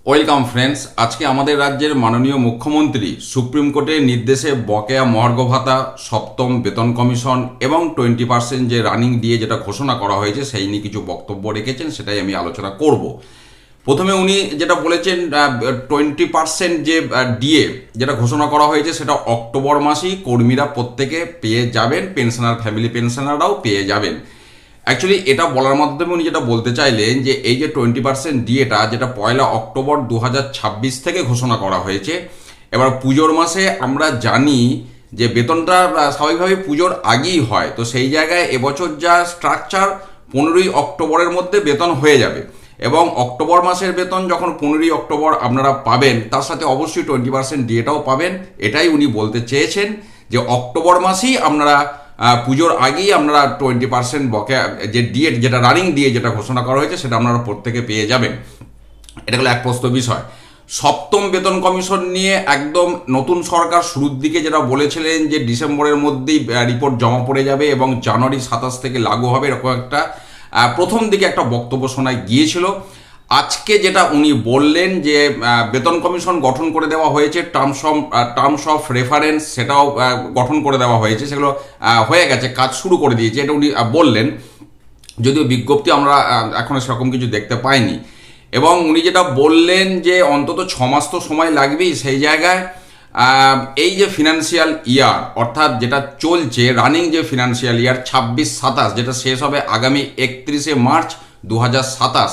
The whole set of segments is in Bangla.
Welcome friends. আজকে আমাদের রাজ্যের মাননীয় মুখ্যমন্ত্রী সুপ্রিম কোর্টের নির্দেশে বকেয়া মহার্ঘ ভাতা, সপ্তম বেতন কমিশন এবং 20% যে রানিং দিয়ে যেটা ঘোষণা করা হয়েছে সেই নিয়ে কিছু বক্তব্য রেখেছেন, সেটাই আমি আলোচনা করব। প্রথমে উনি যেটা বলেছেন 20% যে ডিএ যেটা ঘোষণা করা হয়েছে সেটা অক্টোবর মাসেই কর্মীরা প্রত্যেকে পেয়ে যাবেন, পেনশনার ফ্যামিলি পেনশনাররাও পেয়ে যাবেন। অ্যাকচুয়ালি এটা বলার মাধ্যমে উনি যেটা বলতে চাইলেন যে এই যে 20% ডিএটা যেটা 1 অক্টোবর 2026 থেকে ঘোষণা করা হয়েছে, এবার পুজোর মাসে আমরা জানি যে বেতনটা স্বাভাবিকভাবে পুজোর আগেই হয়, তো সেই জায়গায় এবছর যা স্ট্রাকচার 15ই অক্টোবরের মধ্যে বেতন হয়ে যাবে এবং অক্টোবর মাসের বেতন যখন 15ই অক্টোবর আপনারা পাবেন তার সাথে অবশ্যই 20% ডিএটাও পাবেন। এটাই উনি বলতে চেয়েছেন যে অক্টোবর মাসেই আপনারা পুজোর আগেই আপনারা 20% বকেয়া যে ডিএ যেটা রানিং দিয়ে যেটা ঘোষণা করা হয়েছে সেটা আপনারা প্রত্যেকে পেয়ে যাবেন। এটা হলো এক প্রস্ত বিষয়। সপ্তম বেতন কমিশন নিয়ে একদম নতুন সরকার শুরুর দিকে যেটা বলেছিলেন যে ডিসেম্বরের মধ্যেই রিপোর্ট জমা পড়ে যাবে এবং জানুয়ারি 27 থেকে লাগু হবে, এরকম একটা প্রথম দিকে একটা বক্তব্য শোনা গিয়েছিল। আজকে যেটা উনি বললেন যে বেতন কমিশন গঠন করে দেওয়া হয়েছে, টার্মস অফ রেফারেন্স সেটাও গঠন করে দেওয়া হয়েছে, সেগুলো হয়ে গেছে, কাজ শুরু করে দিয়েছে, এটা উনি বললেন। যদিও বিজ্ঞপ্তি আমরা এখনো সেরকম কিছু দেখতে পাইনি। এবং উনি যেটা বললেন যে অন্তত 6 মাস তো সময় লাগবেই, সেই জায়গায় এই যে ফিনান্সিয়াল ইয়ার অর্থাৎ যেটা চলছে রানিং যে ফিনান্সিয়াল ইয়ার 26-27 যেটা শেষ হবে আগামী 31শে মার্চ 2027,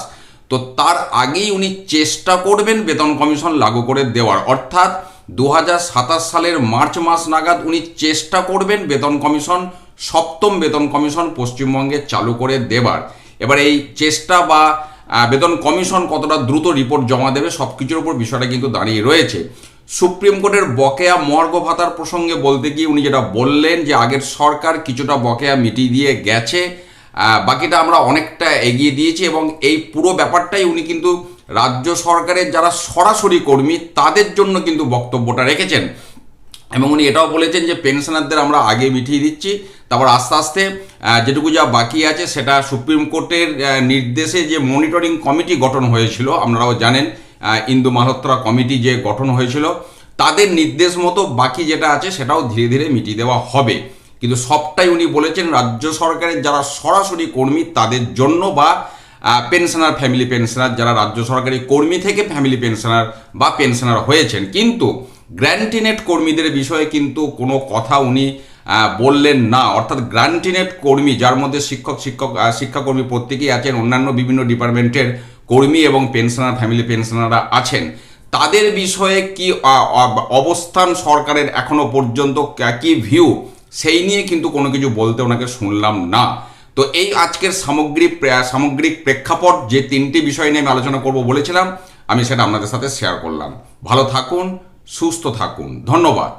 তো তার আগেই উনি চেষ্টা করবেন বেতন কমিশন লাগু করে দেওয়ার, অর্থাৎ 2027 সালের মার্চ মাস নাগাদ উনি চেষ্টা করবেন বেতন কমিশন, সপ্তম বেতন কমিশন পশ্চিমবঙ্গে চালু করে দেবার। এবার এই চেষ্টা বা বেতন কমিশন কতটা দ্রুত রিপোর্ট জমা দেবে সব কিছুর উপর বিষয়টা কিন্তু দাঁড়িয়ে রয়েছে। সুপ্রিম কোর্টের বকেয়া মহার্ঘ ভাতার প্রসঙ্গে বলতে গিয়ে উনি যেটা বললেন যে আগের সরকার কিছুটা বকেয়া মিটিয়ে দিয়ে গেছে, বাকিটা আমরা অনেকটা এগিয়ে দিয়েছি এবং এই পুরো ব্যাপারটাই উনি কিন্তু রাজ্য সরকারের যারা সরাসরি কর্মী তাদের জন্য কিন্তু বক্তব্যটা রেখেছেন। এবং উনি এটাও বলেছেন যে পেনশনারদের আমরা আগে মিটিয়ে দিচ্ছি, তারপর আস্তে আস্তে যেটুকু যা বাকি আছে সেটা সুপ্রিম কোর্টের নির্দেশে যে মনিটরিং কমিটি গঠন হয়েছিল, আপনারাও জানেন ইন্দু মালহোত্রা কমিটি যে গঠন হয়েছিল, তাদের নির্দেশ মতো বাকি যেটা আছে সেটাও ধীরে ধীরে মিটিয়ে দেওয়া হবে। কিন্তু সবটাই উনি বলেছেন রাজ্য সরকারের যারা সরাসরি কর্মী তাদের জন্য বা পেনশনার ফ্যামিলি পেনশনার যারা রাজ্য সরকারি কর্মী থেকে ফ্যামিলি পেনশনার বা পেনশনার হয়েছেন। কিন্তু গ্র্যান্টিনেট কর্মীদের বিষয়ে কিন্তু কোনো কথা উনি বললেন না, অর্থাৎ গ্র্যান্টিনেট কর্মী যার মধ্যে শিক্ষাকর্মী প্রত্যেকেই আছেন, অন্যান্য বিভিন্ন ডিপার্টমেন্টের কর্মী এবং পেনশনার ফ্যামিলি পেনশনাররা আছেন, তাদের বিষয়ে কি অবস্থান সরকারের এখনো পর্যন্ত কি ভিউ সেই নিয়ে কিন্তু কোনো কিছু বলতে ওনাকে শুনলাম না। তো এই আজকের সামগ্রিক প্রেক্ষাপট যে 3টি বিষয় নিয়ে আমি আলোচনা করব বলেছিলাম, আমি সেটা আপনাদের সাথে শেয়ার করলাম। ভালো থাকুন, সুস্থ থাকুন, ধন্যবাদ।